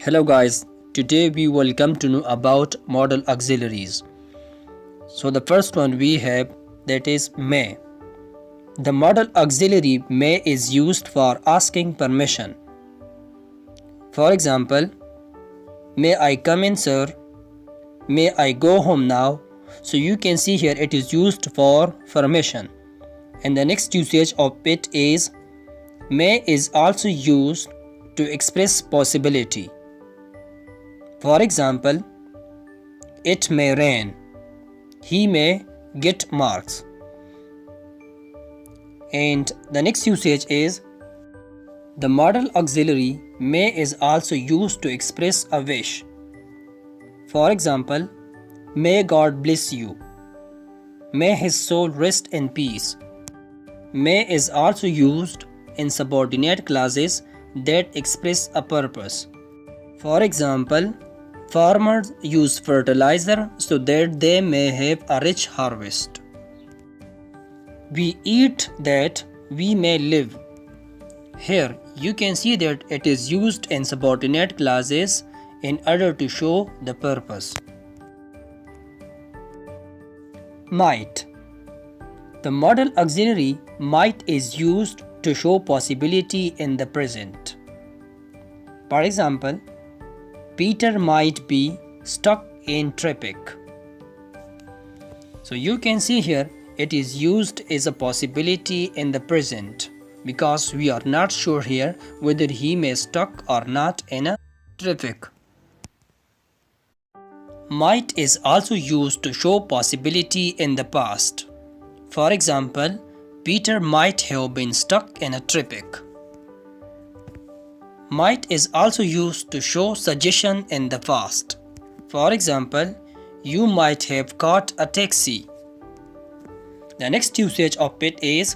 Hello guys, today we will come to know about modal auxiliaries. So the first one we have, that is may. The modal auxiliary may is used for asking permission. For example, may I come in sir? May I go home now? So you can see here it is used for permission. And the next usage of it is may is also used to express possibility. For example, it may rain. He may get marks. And the next usage is the modal auxiliary may is also used to express a wish. For example, may God bless you. May his soul rest in peace. May is also used in subordinate clauses that express a purpose. For example, farmers use fertilizer so that they may have a rich harvest. We eat that we may live. Here you can see that it is used in subordinate clauses in order to show the purpose. Might. The modal auxiliary might is used to show possibility in the present. For example, Peter might be stuck in traffic. So you can see here it is used as a possibility in the present because we are not sure here whether he may stuck or not in a traffic. Might is also used to show possibility in the past. For example, Peter might have been stuck in a traffic. Might is also used to show suggestion in the past. For example, you might have caught a taxi. The next usage of it is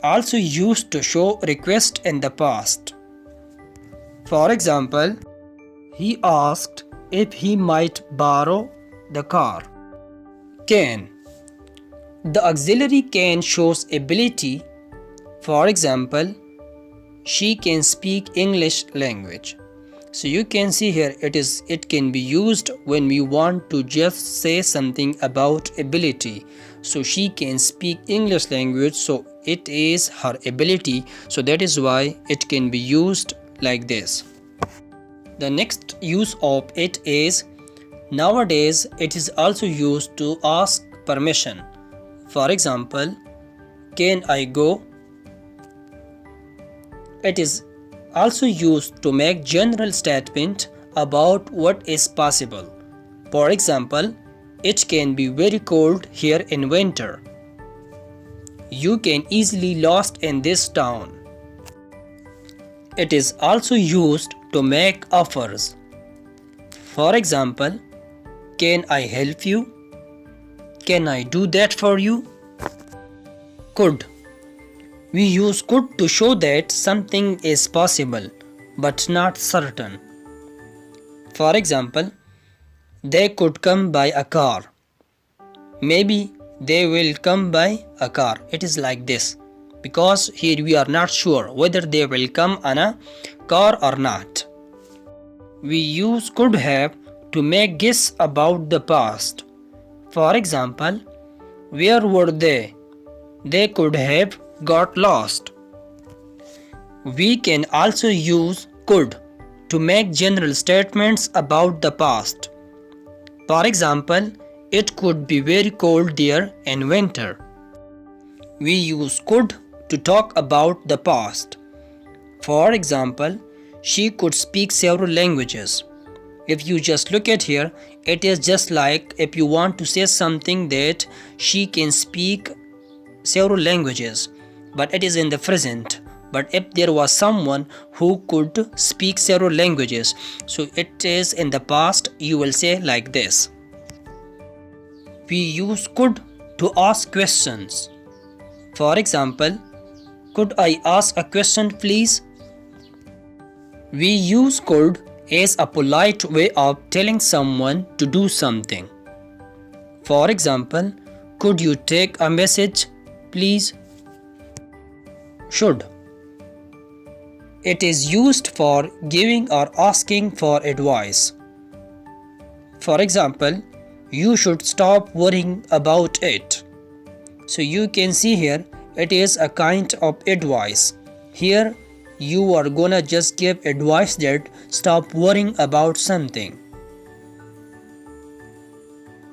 also used to show request in the past. For example, he asked if he might borrow the car. Can. The auxiliary can shows ability. For example, she can speak English language. So you can see here it can be used when we want to just say something about ability. So she can speak English language, so it is her ability. So that is why it can be used like this. The next use of it is nowadays it is also used to ask permission. For example, can I go? It is also used to make general statement about what is possible. For example, it can be very cold here in winter. You can easily lost in this town. It is also used to make offers. For example, can I help you? Can I do that for you? Could. We use could to show that something is possible but not certain. For example, they could come by a car. Maybe they will come by a car. It is like this because here we are not sure whether they will come on a car or not. We use could have to make guess about the past. For example, where were they? They could have got lost. We can also use could to make general statements about the past. For example, it could be very cold there in winter. We use could to talk about the past. For example, she could speak several languages. If you just look at here, it is just like if you want to say something that she can speak several languages, but it is in the present. But if there was someone who could speak several languages, so it is in the past, you will say like this. We use could to ask questions. For example, could I ask a question please? We use could as a polite way of telling someone to do something. For example, could you take a message please? Should. It is used for giving or asking for advice. For example, you should stop worrying about it. So you can see here it is a kind of advice. Here you are gonna just give advice that stop worrying about something.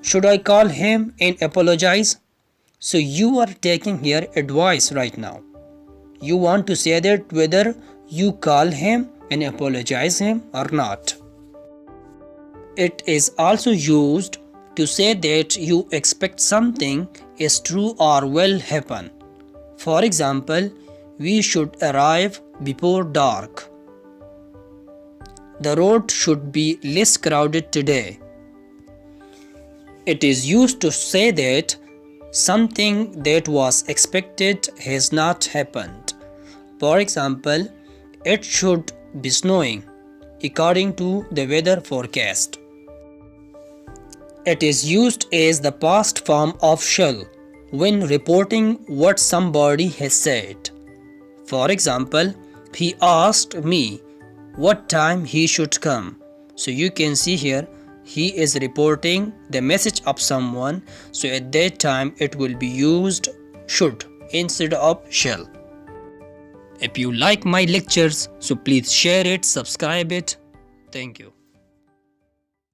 Should I call him and apologize? So you are taking here advice right now. You want to say that whether you call him and apologize him or not. It is also used to say that you expect something is true or will happen. For example, we should arrive before dark. The road should be less crowded today. It is used to say that something that was expected has not happened. For example, it should be snowing according to the weather forecast. It is used as the past form of shall when reporting what somebody has said. For example, he asked me what time he should come. So you can see here he is reporting the message of someone, so at that time it will be used should instead of shall. If you like my lectures, so please share it, subscribe it. Thank you.